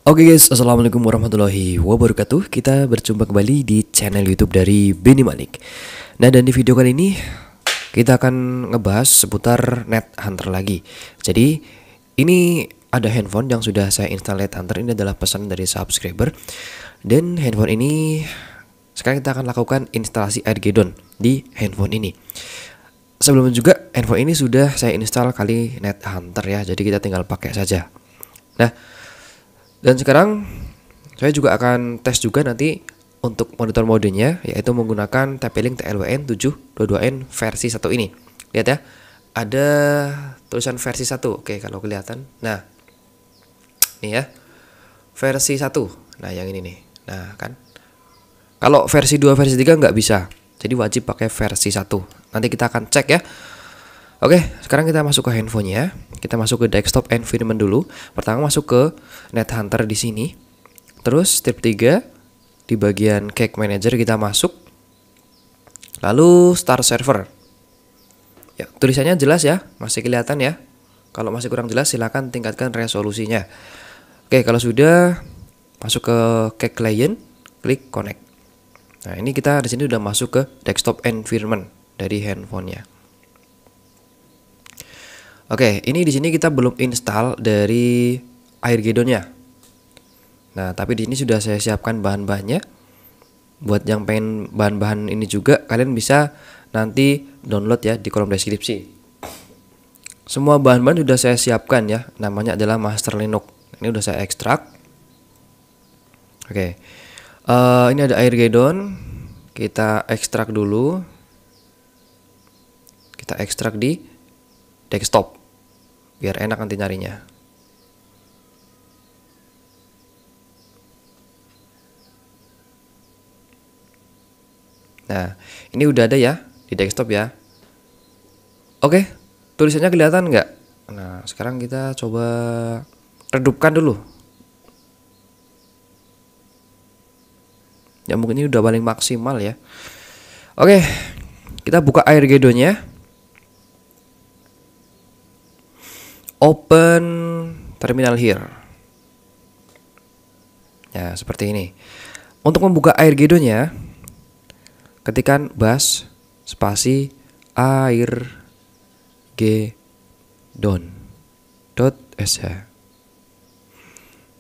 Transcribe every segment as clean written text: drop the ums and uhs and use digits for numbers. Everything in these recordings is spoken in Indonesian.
Oke guys, assalamualaikum warahmatullahi wabarakatuh. Kita berjumpa kembali di channel YouTube dari Benny Malik. Nah, dan di video kali ini kita akan ngebahas seputar Net Hunter lagi. Jadi ini ada handphone yang sudah saya install Net Hunter. Ini adalah pesan dari subscriber. Dan handphone ini sekarang kita akan lakukan instalasi Airgeddon di handphone ini. Sebelumnya juga handphone ini sudah saya install kali Net Hunter ya. Jadi kita tinggal pakai saja. Nah, dan sekarang saya juga akan tes juga nanti untuk monitor modenya, yaitu menggunakan TP-Link TLWN 722N versi 1 ini. Lihat ya, ada tulisan versi 1. Oke, kalau kelihatan. Nah, ini ya, versi 1. Nah, yang ini nih. Nah, kan. Kalau versi 2, versi 3 nggak bisa. Jadi wajib pakai versi 1. Nanti kita akan cek ya. Oke, sekarang kita masuk ke handphonenya. Kita masuk ke desktop environment dulu. Pertama masuk ke Net Hunter di sini. Terus step 3 di bagian Cake Manager kita masuk. Lalu Start Server. Ya, tulisannya jelas ya, masih kelihatan ya. Kalau masih kurang jelas silakan tingkatkan resolusinya. Oke, kalau sudah masuk ke Cake Client, klik Connect. Nah, ini kita di sini udah masuk ke desktop environment dari handphonenya. Oke, ini di sini kita belum install dari Airgeddon-nya. Nah, tapi di sini sudah saya siapkan bahan-bahannya. Buat yang pengen bahan-bahan ini juga, kalian bisa nanti download ya di kolom deskripsi. Semua bahan-bahan sudah saya siapkan ya. Namanya adalah Master Linux. Ini udah saya ekstrak. Oke, ini ada Airgeddon. Kita ekstrak dulu. Kita ekstrak di desktop biar enak nanti nyarinya. Nah, ini udah ada ya di desktop ya. Oke, tulisannya kelihatan nggak? Nah, sekarang kita coba redupkan dulu. Ya mungkin ini udah paling maksimal ya. Oke, kita buka Airgeddon-nya. Open terminal here. Ya, seperti ini. Untuk membuka Airgeddon-nya, ketikkan bash spasi airgeddon.sh.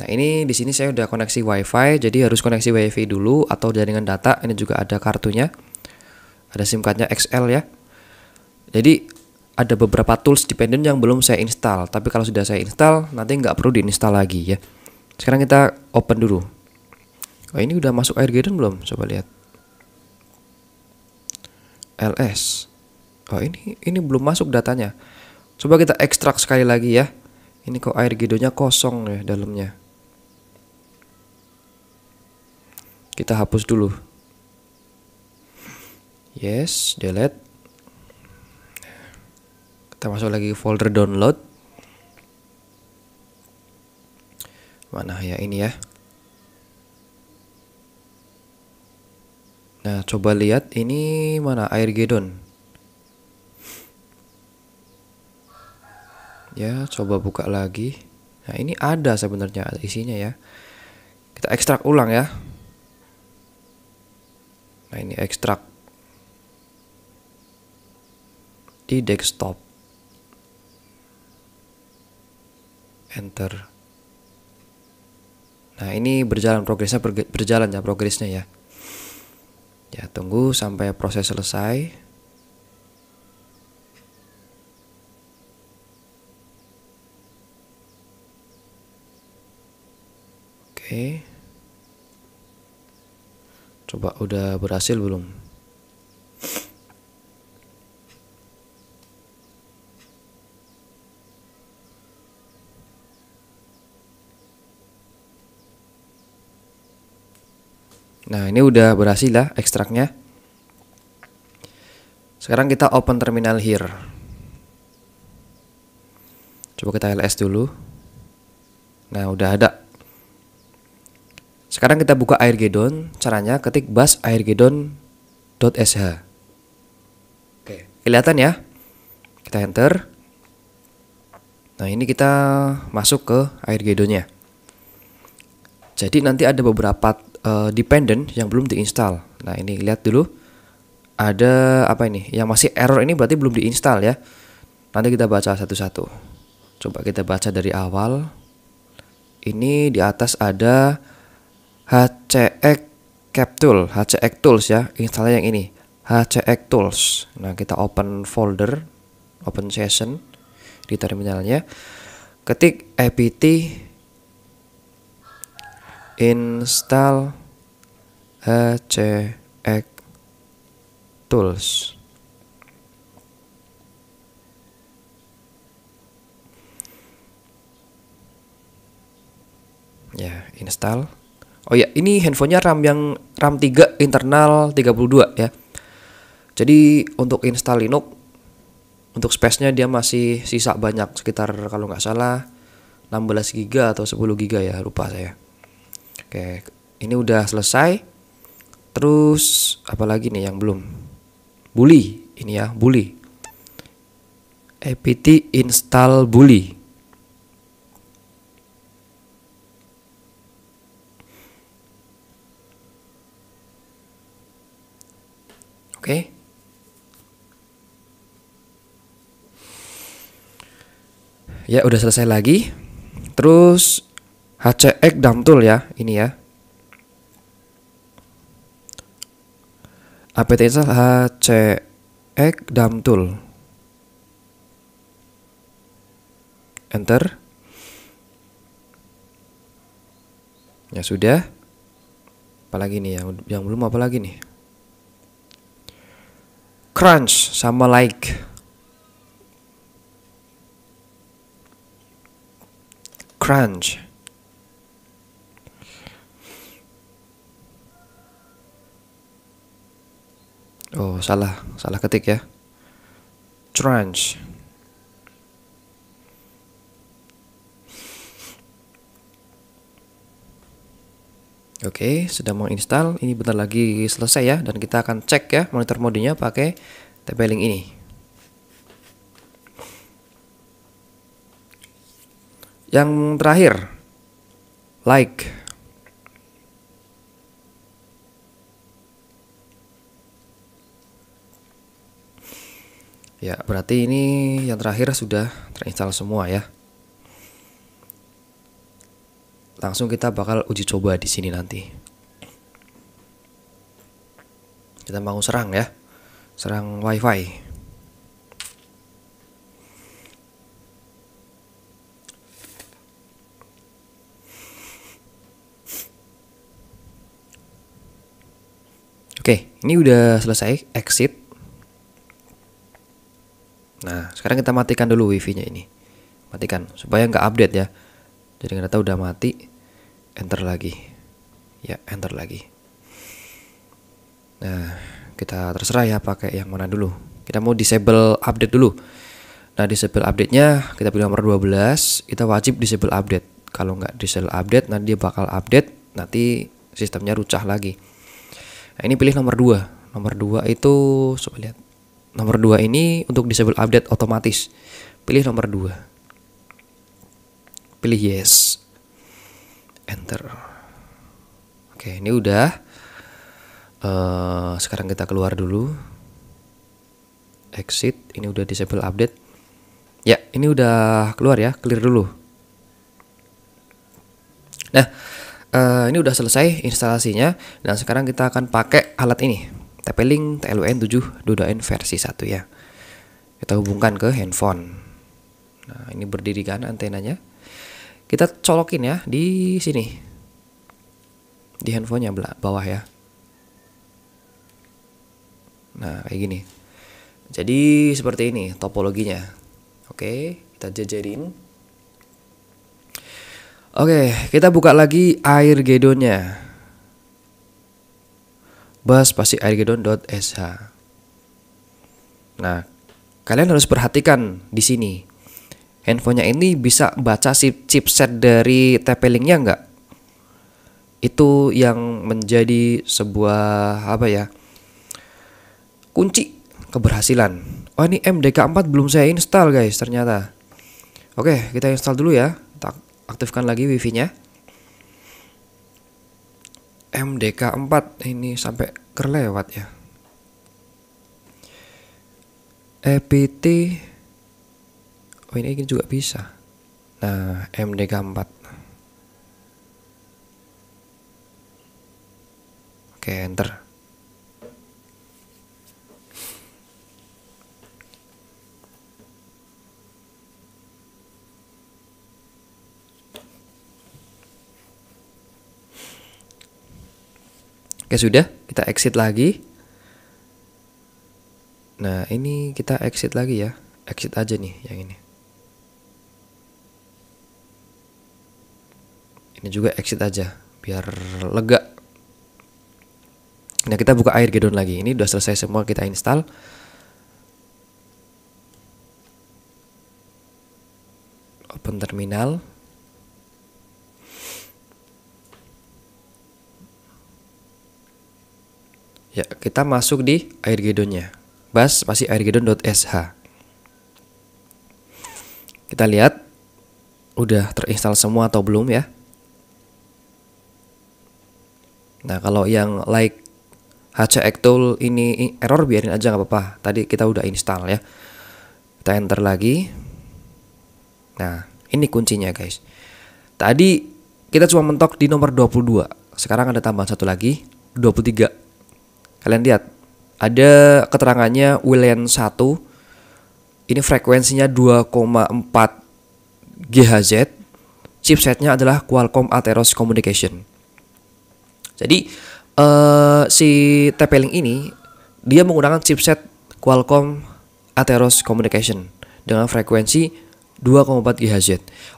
Nah, ini di sini saya udah koneksi WiFi, jadi harus koneksi WiFi dulu atau jaringan data. Ini juga ada kartunya. Ada SIM cardnya XL ya. Jadi ada beberapa tools dependent yang belum saya install, tapi kalau sudah saya install nanti nggak perlu diinstal lagi ya. Sekarang kita open dulu. Oh, ini udah masuk Airgeddon belum? Coba lihat. LS. Oh, ini belum masuk datanya. Coba kita ekstrak sekali lagi ya. Ini kok Airgeddon-nya kosong ya dalamnya. Kita hapus dulu. Yes, delete. Kita masuk lagi ke folder download. Mana ya ini ya. Nah, coba lihat ini mana Airgeddon. Ya, coba buka lagi. Nah, ini ada sebenarnya isinya ya. Kita ekstrak ulang ya. Nah, ini ekstrak di desktop. Enter. Nah, ini berjalan progresnya berjalan ya progresnya ya. Ya, tunggu sampai proses selesai. Oke. Coba udah berhasil belum? Nah, ini udah berhasil lah ekstraknya. Sekarang kita open terminal here. Coba kita ls dulu. Nah, udah ada. Sekarang kita buka Airgeddon. Caranya ketik bash airgeddon.sh. Oke, kelihatan ya? Kita enter. Nah, ini kita masuk ke Airgeddon-nya. Jadi nanti ada beberapa dependent yang belum diinstal. Nah, ini lihat dulu. Ada apa ini? Yang masih error ini berarti belum diinstal ya. Nanti kita baca satu-satu. Coba kita baca dari awal. Ini di atas ada HCX Captool, HCX Tools ya. Instalnya yang ini, HCX Tools. Nah, kita open folder, open session di terminalnya. Ketik apt install HCX Tools. Ya, install. Oh ya, ini handphonenya RAM 3 internal 32 ya. Jadi untuk install Linux, untuk space-nya dia masih sisa banyak, sekitar kalau nggak salah 16 GB atau 10 GB ya, lupa saya. Oke, ini udah selesai. Terus apa lagi nih yang belum? Bully, ini ya, Bully. apt install Bully. Oke. Ya, udah selesai lagi. Terus HCX Dumtool ya, ini ya. apt install HCX Dumtool. Enter. Ya sudah. Apalagi nih yang belum, apa lagi nih? Crunch sama like. Crunch. Oh, salah ketik ya. Crunch. Oke, sudah mau install. Ini bentar lagi selesai ya, dan kita akan cek ya monitor modenya pakai TP-Link ini. Yang terakhir, like. Ya, berarti ini yang terakhir sudah terinstall semua ya. Langsung kita bakal uji coba di sini nanti. Kita mau serang ya, serang WiFi. Oke, ini udah selesai, exit. Nah, sekarang kita matikan dulu wifi-nya ini. Matikan supaya nggak update ya. Jadi nggak tahu udah mati. Enter lagi. Ya, enter lagi. Nah, kita terserah ya pakai yang mana dulu. Kita mau disable update dulu. Nah, disable update-nya kita pilih nomor 12. Kita wajib disable update. Kalau nggak disable update, nanti dia bakal update. Nanti sistemnya rucah lagi. Nah, ini pilih nomor 2. Nomor 2 itu, coba lihat. Nomor 2 ini untuk disable update otomatis. Pilih nomor 2. Pilih yes. Enter. Oke, ini udah. Sekarang kita keluar dulu. Exit. Ini udah disable update. Ya, ini udah keluar ya. Clear dulu. Nah, ini udah selesai instalasinya. Dan sekarang kita akan pakai alat ini, TP-Link TLWN7 versi 1 ya. Kita hubungkan ke handphone. Nah, ini berdiri kan antenanya. Kita colokin ya di sini, di handphonenya bawah ya. Nah, kayak gini. Jadi seperti ini topologinya. Oke, kita jajarin. Oke, kita buka lagi Airgeddon-nya. Bus pasti airgeddon.sh. Nah, kalian harus perhatikan di sini. Handphonenya ini bisa baca chipset dari TP-Link-nya enggak? Itu yang menjadi sebuah apa ya? Kunci keberhasilan. Oh, ini MDK4 belum saya install guys ternyata. Oke, kita install dulu ya. Kita aktifkan lagi wifi-nya. MDK4 ini sampai kelewat ya. EPT, oh ini juga bisa. Nah, MDK4. Oke, enter. Oke, sudah, kita exit lagi. Nah, ini kita exit lagi ya. Exit aja nih yang ini. Ini juga exit aja biar lega. Nah, kita buka Airgeddon lagi. Ini udah selesai semua, kita install. Open terminal. Ya, kita masuk di Airgeddon-nya. Bash pasti airgeddon.sh. Kita lihat udah terinstall semua atau belum ya. Nah, kalau yang like HCXtool ini error, biarin aja nggak apa-apa. Tadi kita udah install ya. Kita enter lagi. Nah, ini kuncinya guys. Tadi kita cuma mentok di nomor 22. Sekarang ada tambahan satu lagi, 23. Kalian lihat, ada keterangannya WLAN 1. Ini frekuensinya 2,4 GHz. Chipsetnya adalah Qualcomm Atheros Communication. Jadi si TP-Link ini dia menggunakan chipset Qualcomm Atheros Communication dengan frekuensi 2,4 GHz.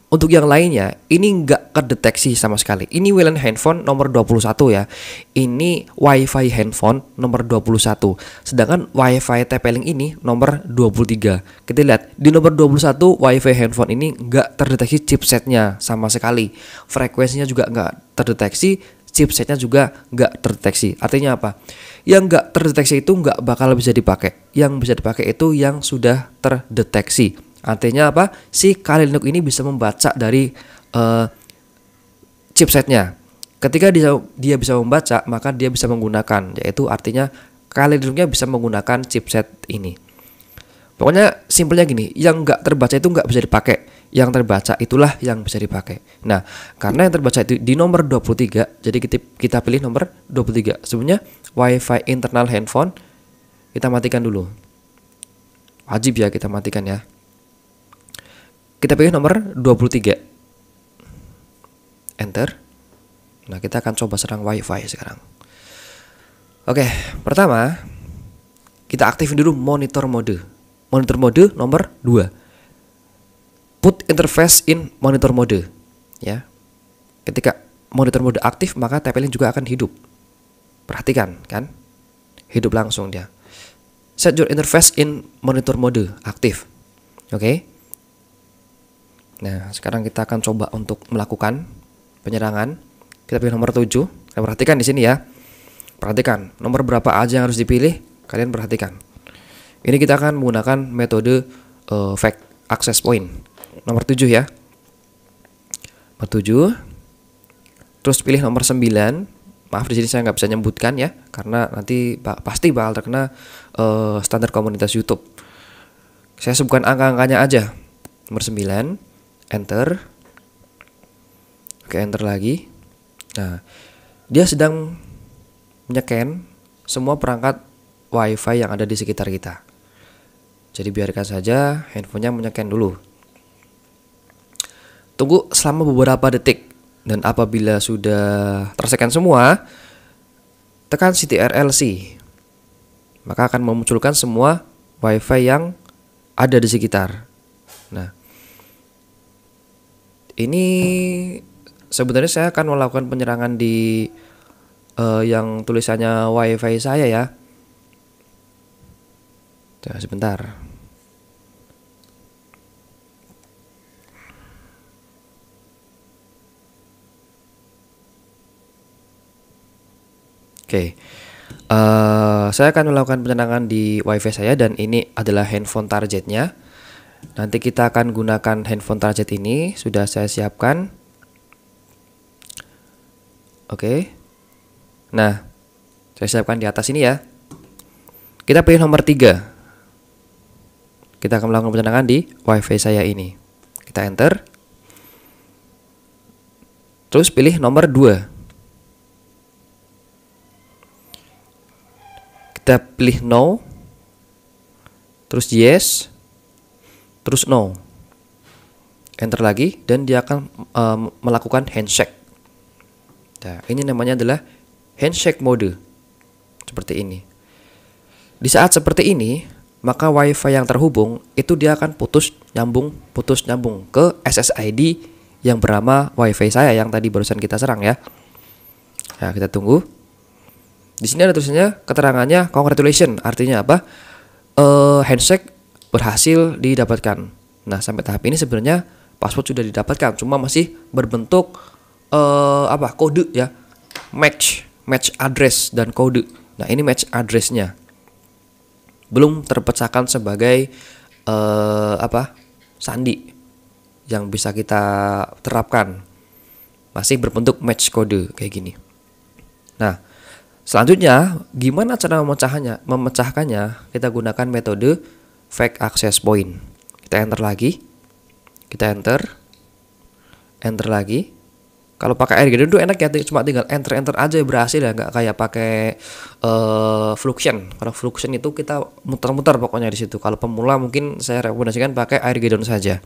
Untuk yang lainnya ini nggak kedeteksi sama sekali. Ini WLAN handphone nomor 21 ya. Ini WiFi handphone nomor 21. Sedangkan WiFi TP-Link ini nomor 23. Kita lihat di nomor 21 WiFi handphone ini nggak terdeteksi chipsetnya sama sekali. Frekuensinya juga nggak terdeteksi, chipsetnya juga nggak terdeteksi. Artinya apa? Yang nggak terdeteksi itu nggak bakal bisa dipakai. Yang bisa dipakai itu yang sudah terdeteksi. Artinya apa? Si Kali Linux ini bisa membaca dari chipsetnya. Ketika dia bisa membaca, maka dia bisa menggunakan, yaitu artinya Kali Linuxnya bisa menggunakan chipset ini. Pokoknya simpelnya gini, yang nggak terbaca itu nggak bisa dipakai, yang terbaca itulah yang bisa dipakai. Nah, karena yang terbaca itu di nomor 23, jadi kita pilih nomor 23. Sebenarnya WiFi internal handphone kita matikan dulu. Wajib ya kita matikan ya. Kita pilih nomor 23. Enter. Nah, kita akan coba serang WiFi sekarang. Oke, pertama kita aktifin dulu monitor mode. Monitor mode nomor 2. Put interface in monitor mode. Ya. Ketika monitor mode aktif, maka TP-Link juga akan hidup. Perhatikan, kan? Hidup langsung dia. Set your interface in monitor mode aktif. Oke. Nah, sekarang kita akan coba untuk melakukan penyerangan. Kita pilih nomor 7. Kalian perhatikan di sini ya. Perhatikan, nomor berapa aja yang harus dipilih, kalian perhatikan. Ini kita akan menggunakan metode fake access point. Nomor 7 ya. Nomor 7. Terus pilih nomor 9. Maaf di sini saya nggak bisa nyebutkan ya, karena nanti pasti bakal terkena standar komunitas YouTube. Saya sebutkan angka-angkanya aja. Nomor 9. Enter. Oke, enter lagi. Nah, dia sedang menycan semua perangkat WiFi yang ada di sekitar kita. Jadi biarkan saja handphonenya menycan dulu. Tunggu selama beberapa detik. Dan apabila sudah terscan semua, tekan Ctrl+C. Maka akan memunculkan semua WiFi yang ada di sekitar. Nah, ini sebenarnya saya akan melakukan penyerangan di yang tulisannya WiFi saya ya. Tunggu sebentar. Oke. Saya akan melakukan penyerangan di WiFi saya dan ini adalah handphone targetnya. Nanti kita akan gunakan handphone target ini, sudah saya siapkan. Oke. Nah, saya siapkan di atas ini ya. Kita pilih nomor 3. Kita akan melakukan pencenangan di WiFi saya ini. Kita enter. Terus pilih nomor 2. Kita pilih no. Terus yes. Terus no. Enter lagi dan dia akan melakukan handshake. Nah, ini namanya adalah handshake mode. Seperti ini. Di saat seperti ini, maka WiFi yang terhubung itu dia akan putus nyambung ke SSID yang bernama WiFi saya yang tadi barusan kita serang ya. Nah, kita tunggu. Di sini ada tulisannya keterangannya congratulations, artinya apa? Handshake berhasil didapatkan. Nah, sampai tahap ini sebenarnya password sudah didapatkan, cuma masih berbentuk kode ya, match address dan kode. Nah, ini match addressnya belum terpecahkan sebagai sandi yang bisa kita terapkan, masih berbentuk match kode kayak gini. Nah, selanjutnya gimana cara memecahkannya? Kita gunakan metode fake access point. Kita enter lagi. Kita enter lagi. Kalau pakai AirGedon itu enak ya, cuma tinggal enter aja berhasil ya, nggak kayak pakai Fluxion. Kalau Fluxion itu kita muter-muter pokoknya di situ. Kalau pemula mungkin saya rekomendasikan pakai AirGedon saja.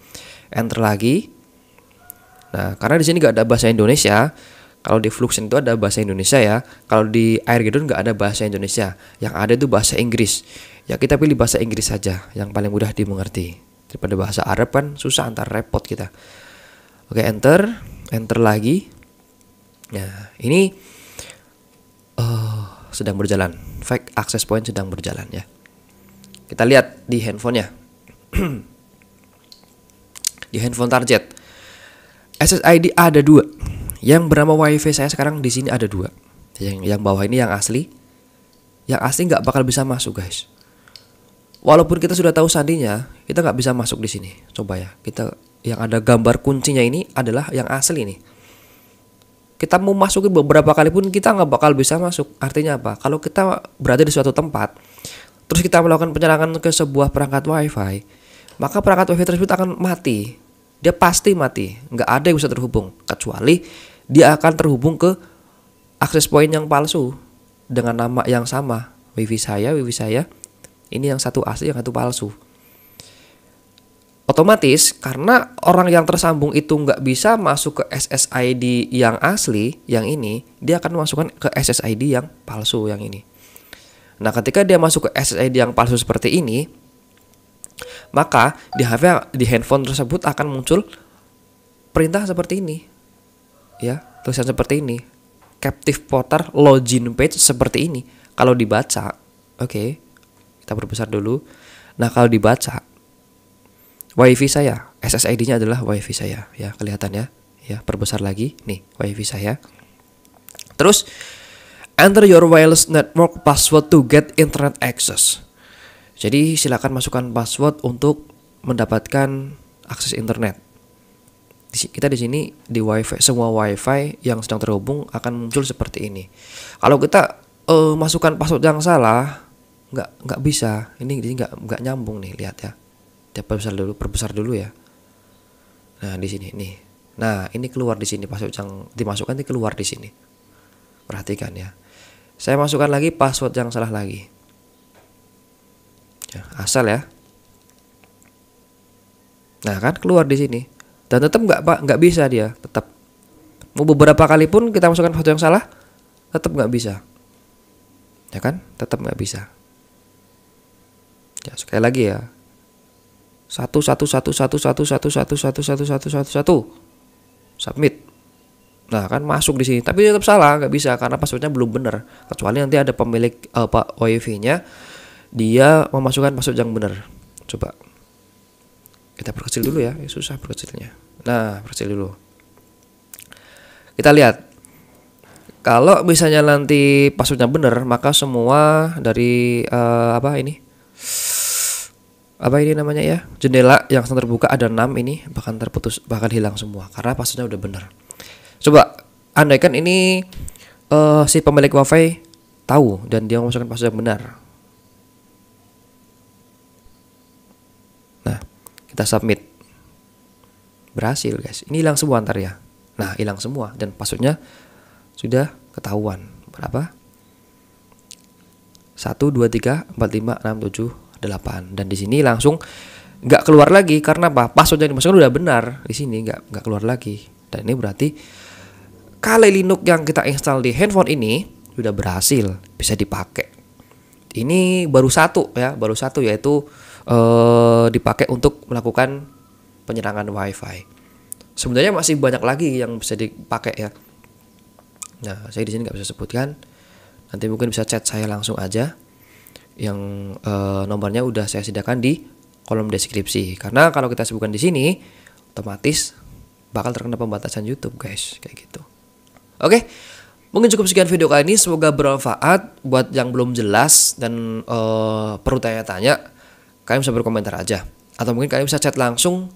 Enter lagi. Nah, karena di sini nggak ada bahasa Indonesia. Kalau di Fluxion itu ada bahasa Indonesia ya. Kalau di AirGedon nggak ada bahasa Indonesia. Yang ada itu bahasa Inggris. Ya kita pilih bahasa Inggris saja, yang paling mudah dimengerti. Daripada bahasa Arab kan susah, antar repot kita. Oke, enter lagi. Nah, ini sedang berjalan. Fake access point sedang berjalan ya. Kita lihat di handphonenya. Di handphone target SSID ada 2. Yang bernama WiFi saya sekarang di sini ada 2. Yang bawah ini yang asli. Yang asli nggak bakal bisa masuk guys. Walaupun kita sudah tahu sandinya, kita nggak bisa masuk di sini. Coba ya, kita yang ada gambar kuncinya ini adalah yang asli nih. Kita mau masukin beberapa kali pun kita nggak bakal bisa masuk. Artinya apa? Kalau kita berada di suatu tempat, terus kita melakukan penyerangan ke sebuah perangkat WiFi, maka perangkat WiFi tersebut akan mati. Dia pasti mati. Nggak ada yang bisa terhubung, kecuali dia akan terhubung ke access point yang palsu dengan nama yang sama. WiFi saya. Ini yang satu asli, yang satu palsu. Otomatis karena orang yang tersambung itu nggak bisa masuk ke SSID yang asli, yang ini, dia akan masukkan ke SSID yang palsu yang ini. Nah, ketika dia masuk ke SSID yang palsu seperti ini, maka di handphone tersebut akan muncul perintah seperti ini. Ya, tulisan seperti ini. Captive Portal login page seperti ini. Kalau dibaca, oke. Kita perbesar dulu. Nah, kalau dibaca WiFi saya, SSID-nya adalah WiFi saya, ya kelihatan ya. Ya, perbesar lagi, nih WiFi saya. Terus enter your wireless network password to get internet access. Jadi silakan masukkan password untuk mendapatkan akses internet. Kita di sini di WiFi, semua WiFi yang sedang terhubung akan muncul seperti ini. Kalau kita masukkan password yang salah, nggak bisa. Ini nggak nyambung nih, lihat ya. Dia perbesar dulu ya. Nah, di sini nih. Nah, ini keluar di sini, password yang dimasukkan ini keluar di sini. Perhatikan ya. Saya masukkan lagi password yang salah lagi. Ya, asal ya. Nah, kan keluar di sini. Dan tetap nggak bisa dia, tetap. Mau beberapa kali pun kita masukkan password yang salah, tetap nggak bisa. Ya kan? Tetap nggak bisa. Ya, sekali lagi ya. 1111111111111 submit. Nah, kan masuk di sini, tapi tetap salah, nggak bisa karena passwordnya belum benar. Kecuali nanti ada pemilik WiFi-nya, dia memasukkan password yang benar. Coba kita perkecil dulu ya, susah perkecilnya. Nah, perkecil dulu. Kita lihat. Kalau misalnya nanti passwordnya benar, maka semua dari ini namanya ya, jendela yang sedang terbuka ada 6 ini bahkan terputus, bahkan hilang semua karena passwordnya udah benar. Coba andaikan ini si pemilik WiFi tahu dan dia memasukkan password yang benar. Nah, kita submit. Berhasil guys. Ini hilang semua ntar ya. Nah, hilang semua dan passwordnya sudah ketahuan. Berapa? 1 2 3 4 5 6 7 8. Dan di sini langsung nggak keluar lagi karena apa? Password yang dimasukkan udah benar di sini, nggak keluar lagi. Dan ini berarti Kali Linux yang kita install di handphone ini sudah berhasil bisa dipakai. Ini baru satu yaitu dipakai untuk melakukan penyerangan WiFi. Sebenarnya masih banyak lagi yang bisa dipakai ya. Nah, saya di sini nggak bisa sebutkan. Nanti mungkin bisa chat saya langsung aja. Yang nomornya udah saya sediakan di kolom deskripsi. Karena kalau kita sebutkan di sini, otomatis bakal terkena pembatasan YouTube, guys, kayak gitu. Oke, mungkin cukup sekian video kali ini. Semoga bermanfaat. Buat yang belum jelas dan perlu tanya-tanya, kalian bisa berkomentar aja. Atau mungkin kalian bisa chat langsung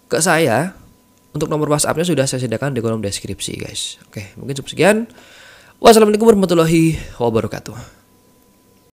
ke saya. Untuk nomor WhatsApp-nya sudah saya sediakan di kolom deskripsi, guys. Oke, mungkin cukup sekian. Wassalamualaikum warahmatullahi wabarakatuh.